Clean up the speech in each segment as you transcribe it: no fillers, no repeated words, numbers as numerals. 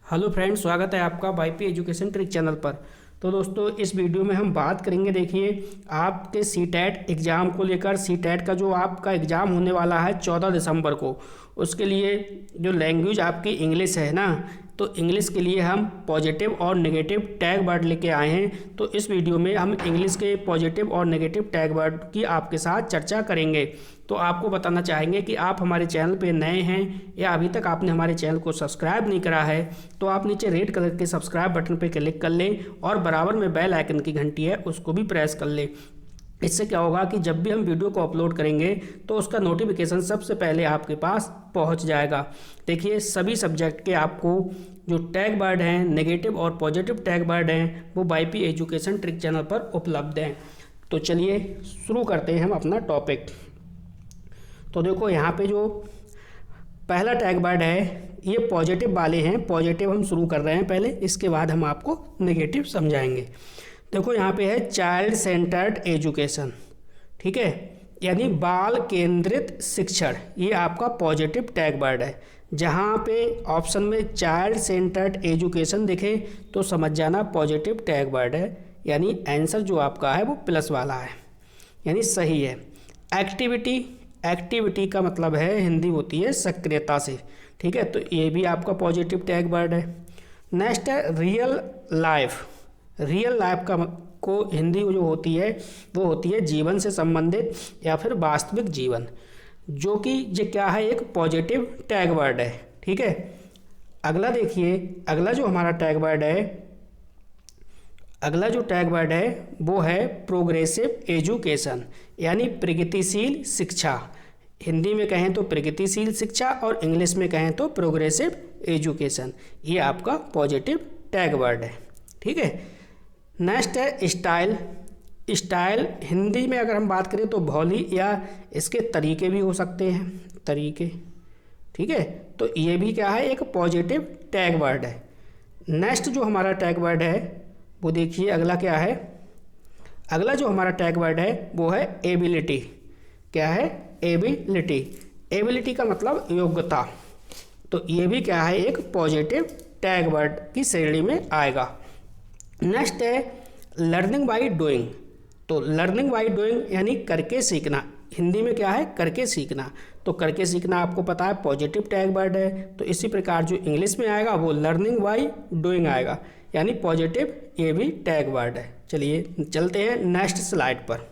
Hello friends, स्वागत है आपका वाईपी एजुकेशन ट्रिक चैनल पर। तो दोस्तों, इस वीडियो में हम बात करेंगे, देखिए आपके सीटेट एग्ज़ाम को लेकर। सीटेट का जो आपका एग्ज़ाम होने वाला है 14 दिसंबर को, उसके लिए जो लैंग्वेज आपकी इंग्लिश है ना, तो इंग्लिश के लिए हम पॉजिटिव और नेगेटिव टैग वर्ड लेके आए हैं। तो इस वीडियो में हम इंग्लिश के पॉजिटिव और नेगेटिव टैग वर्ड की आपके साथ चर्चा करेंगे। तो आपको बताना चाहेंगे कि आप हमारे चैनल पे नए हैं या अभी तक आपने हमारे चैनल को सब्सक्राइब नहीं करा है, तो आप नीचे रेड कलर के सब्सक्राइब बटन पे क्लिक कर लें और बराबर में बेल आइकन की घंटी है उसको भी प्रेस कर लें। इससे क्या होगा कि जब भी हम वीडियो को अपलोड करेंगे तो उसका नोटिफिकेशन सबसे पहले आपके पास पहुंच जाएगा। देखिए, सभी सब्जेक्ट के आपको जो टैग वर्ड हैं, नेगेटिव और पॉजिटिव टैग वर्ड हैं, वो वाईपी एजुकेशन ट्रिक चैनल पर उपलब्ध हैं। तो चलिए शुरू करते हैं हम अपना टॉपिक। तो देखो, यहाँ पे जो पहला टैग वर्ड है ये पॉजिटिव वाले हैं। पॉजिटिव हम शुरू कर रहे हैं पहले, इसके बाद हम आपको नेगेटिव समझाएंगे। देखो, यहाँ पे है चाइल्ड सेंटर्ड एजुकेशन, ठीक है, यानी बाल केंद्रित शिक्षण। ये आपका पॉजिटिव टैग वर्ड है। जहाँ पे ऑप्शन में चाइल्ड सेंटर्ड एजुकेशन दिखे तो समझ जाना पॉजिटिव टैग वर्ड है, यानी आंसर जो आपका है वो प्लस वाला है, यानी सही है। एक्टिविटी, एक्टिविटी का मतलब है हिंदी होती है सक्रियता से, ठीक है, तो ये भी आपका पॉजिटिव टैग वर्ड है। नेक्स्ट है रियल लाइफ। रियल लाइफ का को हिंदी जो होती है वो होती है जीवन से संबंधित या फिर वास्तविक जीवन, जो कि ये क्या है, एक पॉजिटिव टैग वर्ड है, ठीक है। अगला देखिए, अगला जो हमारा टैग वर्ड है, अगला जो टैग वर्ड है वो है प्रोग्रेसिव एजुकेशन, यानी प्रगतिशील शिक्षा। हिंदी में कहें तो प्रगतिशील शिक्षा और इंग्लिश में कहें तो प्रोग्रेसिव एजुकेशन। ये आपका पॉजिटिव टैग वर्ड है, ठीक है। नेक्स्ट है स्टाइल। स्टाइल हिंदी में अगर हम बात करें तो भौली या इसके तरीके भी हो सकते हैं, तरीके, ठीक है, तो ये भी क्या है, एक पॉजिटिव टैग वर्ड है। नेक्स्ट जो हमारा टैग वर्ड है वो देखिए, अगला क्या है, अगला जो हमारा टैग वर्ड है वो है एबिलिटी। क्या है, एबिलिटी। एबिलिटी का मतलब योग्यता, तो ये भी क्या है, एक पॉजिटिव टैग वर्ड की श्रेणी में आएगा। नेक्स्ट है लर्निंग बाय डूइंग। तो लर्निंग बाय डूइंग यानी करके सीखना। हिंदी में क्या है, करके सीखना। तो करके सीखना आपको पता है पॉजिटिव टैग वर्ड है, तो इसी प्रकार जो इंग्लिश में आएगा वो लर्निंग बाय डूइंग आएगा, यानी पॉजिटिव ये भी टैग वर्ड है। चलिए चलते हैं नेक्स्ट स्लाइड पर।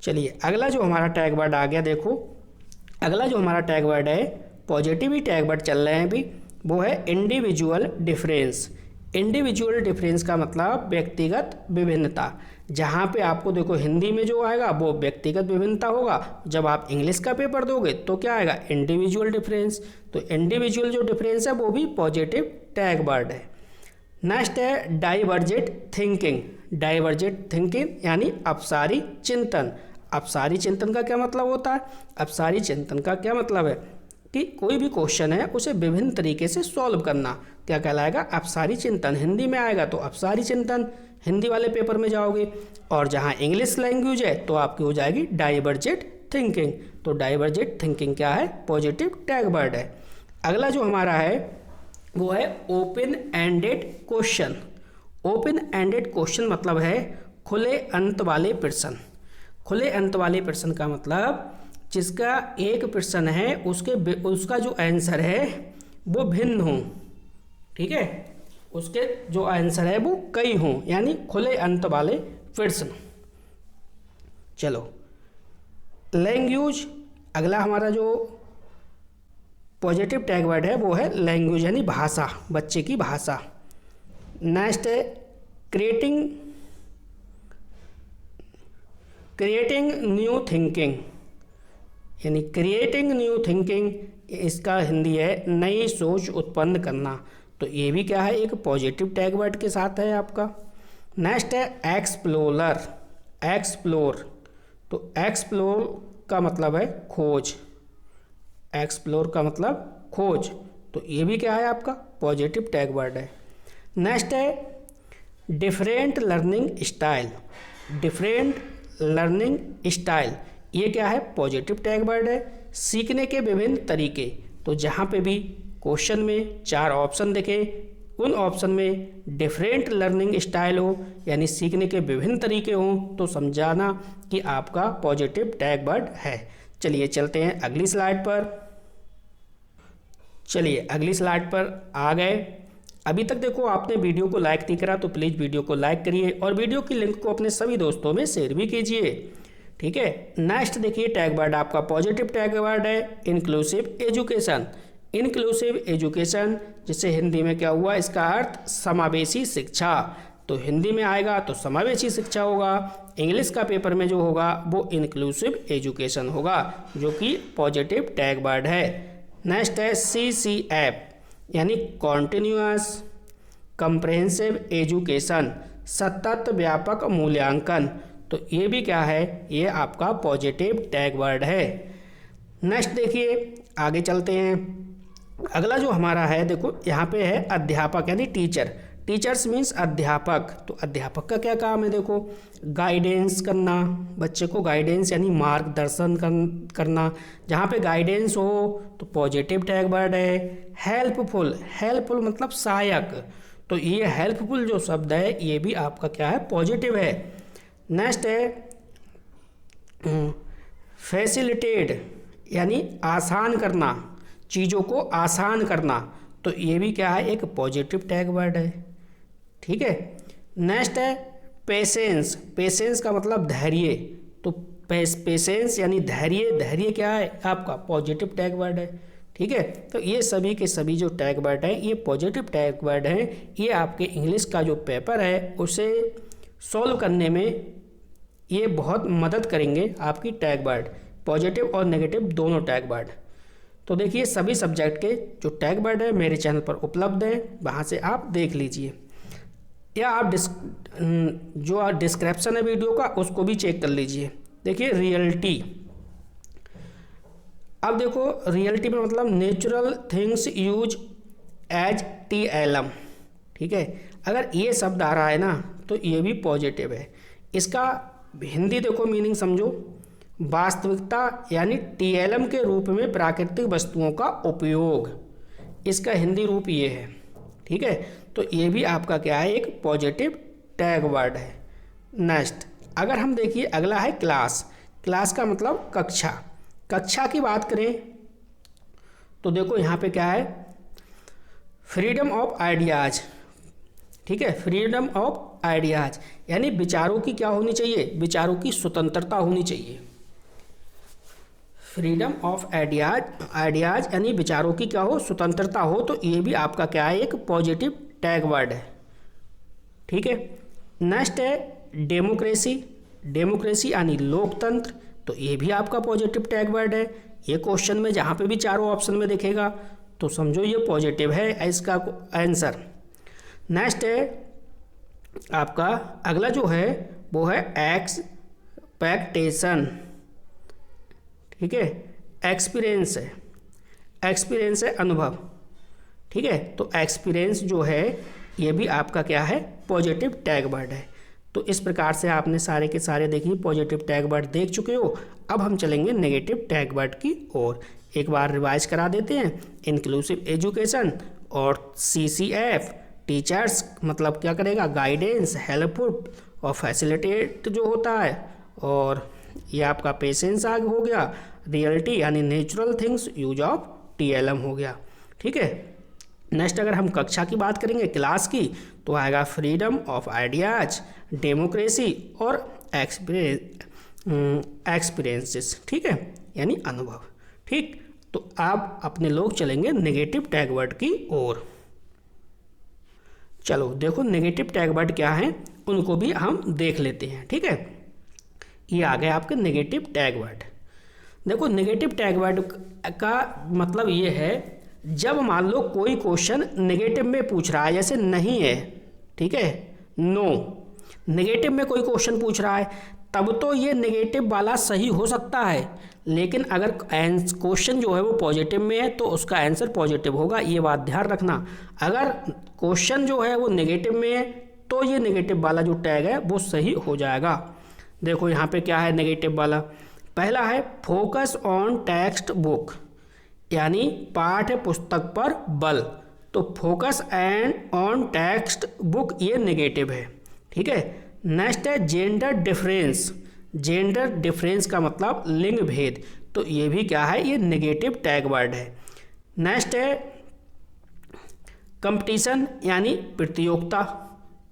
चलिए, अगला जो हमारा टैग वर्ड आ गया, देखो अगला जो हमारा टैग वर्ड है, पॉजिटिव ही टैग वर्ड चल रहे हैं अभी, वो है इंडिविजुअल डिफरेंस। इंडिविजुअल डिफरेंस का मतलब व्यक्तिगत विभिन्नता। जहाँ पे आपको देखो हिंदी में जो आएगा वो व्यक्तिगत विभिन्नता होगा, जब आप इंग्लिश का पेपर दोगे तो क्या आएगा, इंडिविजुअल डिफरेंस। तो इंडिविजुअल जो डिफरेंस है वो भी पॉजिटिव टैग वर्ड है। नेक्स्ट है डाइवर्जेंट थिंकिंग। डाइवर्जेंट थिंकिंग यानी अपसारी चिंतन। अपसारी चिंतन का क्या मतलब होता है, अपसारी चिंतन का क्या मतलब है कि कोई भी क्वेश्चन है उसे विभिन्न तरीके से सॉल्व करना, क्या कहलाएगा, अपसारी चिंतन। हिंदी में आएगा तो अपसारी चिंतन, हिंदी वाले पेपर में जाओगे, और जहाँ इंग्लिश लैंग्वेज है तो आपकी हो जाएगी डाइवर्जेंट थिंकिंग। तो डाइवर्जेंट थिंकिंग क्या है, पॉजिटिव टैग वर्ड है। अगला जो हमारा है वो है open ended question. Open ended question मतलब है खुले अंत वाले प्रश्न। खुले अंत वाले प्रश्न का मतलब जिसका एक प्रश्न है उसका जो आंसर है वो भिन्न हो, ठीक है, उसके जो आंसर है वो कई हों, यानी खुले अंत वाले प्रश्न। चलो लैंग्वेज, अगला हमारा जो पॉजिटिव टैग वर्ड है वो है लैंग्वेज, यानी भाषा, बच्चे की भाषा। नेक्स्ट है क्रिएटिंग न्यू थिंकिंग, यानी क्रिएटिंग न्यू थिंकिंग, इसका हिंदी है नई सोच उत्पन्न करना। तो ये भी क्या है, एक पॉजिटिव टैग वर्ड के साथ है आपका। नेक्स्ट है एक्सप्लोरर। एक्सप्लोर, तो एक्सप्लोर का मतलब है खोज। एक्सप्लोर का मतलब खोज, तो ये भी क्या है आपका पॉजिटिव टैग वर्ड है। नेक्स्ट है different learning style. Different learning style, ये क्या है, पॉजिटिव टैग वर्ड है। सीखने के विभिन्न तरीके, तो जहाँ पे भी क्वेश्चन में 4 ऑप्शन देखे, उन ऑप्शन में डिफरेंट लर्निंग स्टाइल हो यानी सीखने के विभिन्न तरीके हों तो समझाना कि आपका पॉजिटिव टैग वर्ड है। चलिए चलते हैं अगली स्लाइड पर। चलिए अगली स्लाइड पर आ गए। अभी तक देखो आपने वीडियो को लाइक नहीं करा तो प्लीज़ वीडियो को लाइक करिए और वीडियो की लिंक को अपने सभी दोस्तों में शेयर भी कीजिए। ठीक है, नेक्स्ट देखिए टैग वर्ड आपका पॉजिटिव टैग वर्ड है इंक्लूसिव एजुकेशन। इंक्लूसिव एजुकेशन जिससे हिंदी में क्या हुआ, इसका अर्थ समावेशी शिक्षा। तो हिंदी में आएगा तो समावेशी शिक्षा होगा, इंग्लिश का पेपर में जो होगा वो इंक्लूसिव एजुकेशन होगा जो कि पॉजिटिव टैग वर्ड है। नेक्स्ट है CCF यानी कॉन्टिन्यूअस कम्प्रहेंसिव एजुकेशन, सतत व्यापक मूल्यांकन। तो ये भी क्या है, ये आपका पॉजिटिव टैग वर्ड है। नेक्स्ट देखिए आगे चलते हैं। अगला जो हमारा है देखो यहाँ पे है अध्यापक यानी टीचर। टीचर्स मीन्स अध्यापक। तो अध्यापक का क्या काम है, देखो गाइडेंस करना, बच्चे को गाइडेंस यानी मार्गदर्शन करना। जहाँ पे गाइडेंस हो तो पॉजिटिव टैग वर्ड है। हेल्पफुल, हेल्पफुल मतलब सहायक, तो ये हेल्पफुल जो शब्द है ये भी आपका क्या है, पॉजिटिव है। नेक्स्ट है फैसिलिटेट यानी आसान करना, चीज़ों को आसान करना। तो ये भी क्या है, एक पॉजिटिव टैग वर्ड है। ठीक है, नेक्स्ट है पेशेंस। पेशेंस का मतलब धैर्य। तो पेशेंस यानी धैर्य, धैर्य क्या है आपका पॉजिटिव टैग वर्ड है। ठीक है, तो ये सभी के सभी जो टैग वर्ड हैं ये पॉजिटिव टैग वर्ड हैं। ये आपके इंग्लिश का जो पेपर है उसे सॉल्व करने में ये बहुत मदद करेंगे, आपकी टैग वर्ड पॉजिटिव और नेगेटिव दोनों टैग वर्ड। तो देखिए सभी सब्जेक्ट के जो टैग वर्ड है मेरे चैनल पर उपलब्ध हैं, वहाँ से आप देख लीजिए या आप जो डिस्क्रिप्शन है वीडियो का उसको भी चेक कर लीजिए। देखिए रियलिटी, अब देखो रियलिटी में मतलब natural things use as TLM। ठीक है, अगर ये शब्द आ रहा है ना तो ये भी पॉजिटिव है। इसका हिंदी देखो मीनिंग समझो, वास्तविकता यानी TLM के रूप में प्राकृतिक वस्तुओं का उपयोग, इसका हिंदी रूप ये है। ठीक है, तो ये भी आपका क्या है, एक पॉजिटिव टैग वर्ड है। नेक्स्ट अगर हम देखिए अगला है क्लास। क्लास का मतलब कक्षा। कक्षा की बात करें तो देखो यहाँ पे क्या है, फ्रीडम ऑफ आइडियाज। ठीक है, फ्रीडम ऑफ आइडियाज यानी विचारों की क्या होनी चाहिए, विचारों की स्वतंत्रता होनी चाहिए। फ्रीडम ऑफ आइडियाज यानी विचारों की क्या हो, स्वतंत्रता हो। तो ये भी आपका क्या है, एक पॉजिटिव टैग वर्ड है। ठीक है, नेक्स्ट है डेमोक्रेसी। डेमोक्रेसी यानी लोकतंत्र। तो ये भी आपका पॉजिटिव टैग वर्ड है। ये क्वेश्चन में जहाँ पे भी चारों ऑप्शन में दिखेगा तो समझो ये पॉजिटिव है इसका आंसर। नेक्स्ट है आपका अगला जो है वो है एक्सपेक्टेशन। ठीक है, एक्सपीरियंस है, एक्सपीरियंस है अनुभव। ठीक है, तो एक्सपीरियंस जो है ये भी आपका क्या है, पॉजिटिव टैग वर्ड है। तो इस प्रकार से आपने सारे के सारे देखिए पॉजिटिव टैग वर्ड देख चुके हो। अब हम चलेंगे नेगेटिव टैग वर्ड की ओर। एक बार रिवाइज करा देते हैं। इंक्लूसिव एजुकेशन और CCF टीचर्स मतलब क्या करेगा, गाइडेंस, हेल्पफुल और फैसिलिटेट जो होता है। और ये आपका पेशेंस आग हो गया। रियलिटी यानी natural things use of TLM हो गया। ठीक है, नेक्स्ट अगर हम कक्षा की बात करेंगे क्लास की तो आएगा फ्रीडम ऑफ आइडियाज, डेमोक्रेसी और एक्सपीरियंसेस। ठीक है, यानी अनुभव। ठीक, तो आप अपने लोग चलेंगे नेगेटिव टैग वर्ड की ओर। चलो देखो नेगेटिव टैग वर्ड क्या हैं उनको भी हम देख लेते हैं। ठीक है, ये आ गए आपके नेगेटिव टैग वर्ड। देखो नेगेटिव टैग वर्ड का मतलब ये है जब मान लो कोई क्वेश्चन नेगेटिव में पूछ रहा है, जैसे नहीं है, ठीक है, नो, नेगेटिव में कोई क्वेश्चन पूछ रहा है तब तो ये नेगेटिव वाला सही हो सकता है। लेकिन अगर क्वेश्चन जो है वो पॉजिटिव में है तो उसका आंसर पॉजिटिव होगा, ये बात ध्यान रखना। अगर क्वेश्चन जो है वो नेगेटिव में है तो ये नेगेटिव वाला जो टैग है वो सही हो जाएगा। देखो यहाँ पे क्या है नेगेटिव वाला, पहला है फोकस ऑन टेक्स्ट बुक। यानी पाठ्य पुस्तक पर बल। तो focus and on text book ये नेगेटिव है। ठीक है, नेक्स्ट है जेंडर डिफरेंस। जेंडर डिफरेंस का मतलब लिंग भेद, तो ये भी क्या है, ये नेगेटिव टैग वर्ड है। नेक्स्ट है कंपटीशन यानी प्रतियोगिता,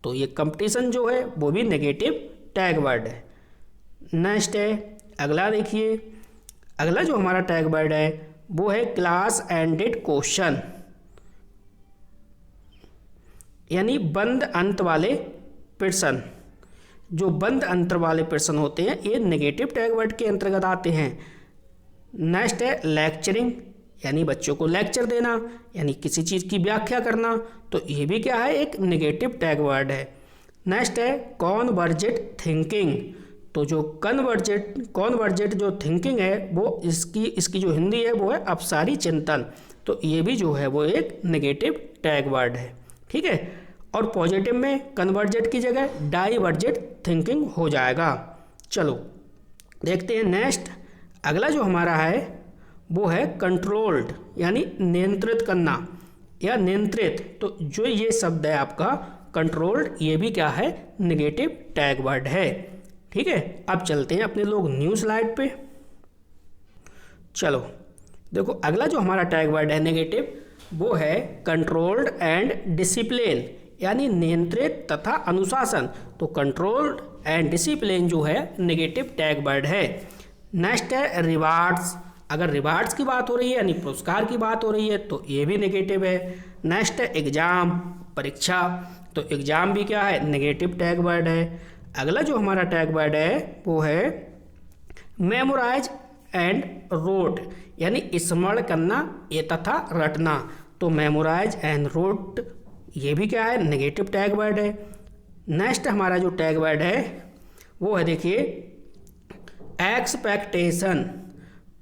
तो ये कंपटीशन जो है वो भी नेगेटिव टैग वर्ड है। नेक्स्ट है अगला, देखिए अगला जो हमारा टैग वर्ड है वो है क्लास एंडेड क्वेश्चन, यानी बंद अंत वाले प्रश्न। जो बंद अंतर वाले प्रश्न होते हैं ये नेगेटिव टैग वर्ड के अंतर्गत आते हैं। नेक्स्ट है लेक्चरिंग, यानी बच्चों को लेक्चर देना, यानी किसी चीज़ की व्याख्या करना, तो ये भी क्या है, एक नेगेटिव टैग वर्ड है। नेक्स्ट है कॉन्वर्जेंट थिंकिंग, तो जो कॉन्वर्जेंट जो थिंकिंग है वो इसकी जो हिंदी है वो है अपसारी चिंतन, तो ये भी जो है वो एक नेगेटिव टैग वर्ड है। ठीक है, और पॉजिटिव में कन्वर्जेंट की जगह डाइवर्जेंट थिंकिंग हो जाएगा। चलो देखते हैं नेक्स्ट, अगला जो हमारा है वो है कंट्रोल्ड, यानी नियंत्रित करना या नियंत्रित। तो जो ये शब्द है आपका कंट्रोल्ड, ये भी क्या है, नेगेटिव टैग वर्ड है। ठीक है, अब चलते हैं अपने लोग न्यू स्लाइड पे। चलो देखो अगला जो हमारा टैग वर्ड है नेगेटिव वो है कंट्रोल्ड एंड डिसिप्लिन, यानी नियंत्रित तथा अनुशासन। तो कंट्रोल्ड एंड डिसिप्लिन जो है नेगेटिव टैग वर्ड है। नेक्स्ट है रिवार्ड्स, अगर रिवार्ड्स की बात हो रही है यानी पुरस्कार की बात हो रही है तो ये भी नेगेटिव है। नेक्स्ट है एग्जाम, परीक्षा, तो एग्जाम भी क्या है, नेगेटिव टैग वर्ड है। अगला जो हमारा टैग वर्ड है वो है मेमोराइज एंड रोट, यानी स्मरण करना ये तथा रटना। तो मेमोराइज एंड रोट ये भी क्या है, नेगेटिव टैग वर्ड है। नेक्स्ट हमारा जो टैग वर्ड है वो है देखिए एक्सपेक्टेशन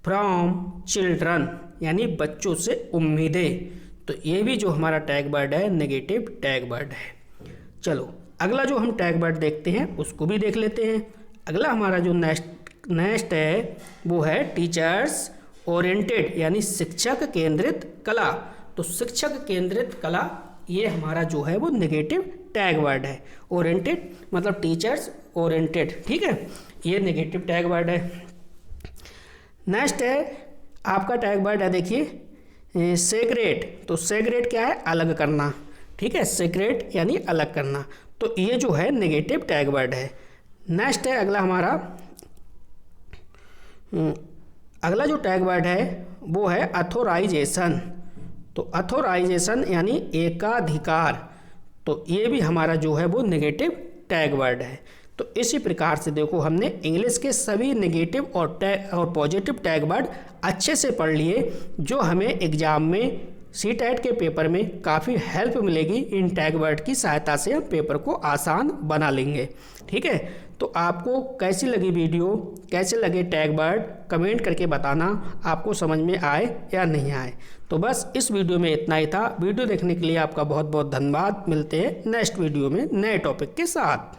फ्रॉम चिल्ड्रन, यानी बच्चों से उम्मीदें। तो ये भी जो हमारा टैग वर्ड है नेगेटिव टैग वर्ड है। चलो अगला जो हम टैग वर्ड देखते हैं उसको भी देख लेते हैं। अगला हमारा जो नेक्स्ट है वो है टीचर्स ओरिएंटेड, यानी शिक्षक केंद्रित कला। तो शिक्षक केंद्रित कला ये हमारा जो है वो नेगेटिव टैग वर्ड है। ओरिएंटेड मतलब टीचर्स ओरिएंटेड, ठीक है, ये नेगेटिव टैग वर्ड है। नेक्स्ट है आपका टैग वर्ड है देखिए सेग्रेट, तो सेग्रेट क्या है, अलग करना। ठीक है, सेग्रेट यानी अलग करना, तो ये जो है नेगेटिव टैग वर्ड है। नेक्स्ट है अगला हमारा, अगला जो टैग वर्ड है वो है अथोराइजेशन। तो अथोराइजेशन यानी एकाधिकार, तो ये भी हमारा जो है वो नेगेटिव टैग वर्ड है। तो इसी प्रकार से देखो हमने इंग्लिश के सभी नेगेटिव और पॉजिटिव टैग वर्ड अच्छे से पढ़ लिए, जो हमें एग्जाम में सीटेट के पेपर में काफ़ी हेल्प मिलेगी। इन टैग वर्ड की सहायता से हम पेपर को आसान बना लेंगे। ठीक है, तो आपको कैसी लगी वीडियो, कैसे लगे टैग वर्ड, कमेंट करके बताना आपको समझ में आए या नहीं आए। तो बस इस वीडियो में इतना ही था। वीडियो देखने के लिए आपका बहुत बहुत धन्यवाद। मिलते हैं नेक्स्ट वीडियो में नए टॉपिक के साथ।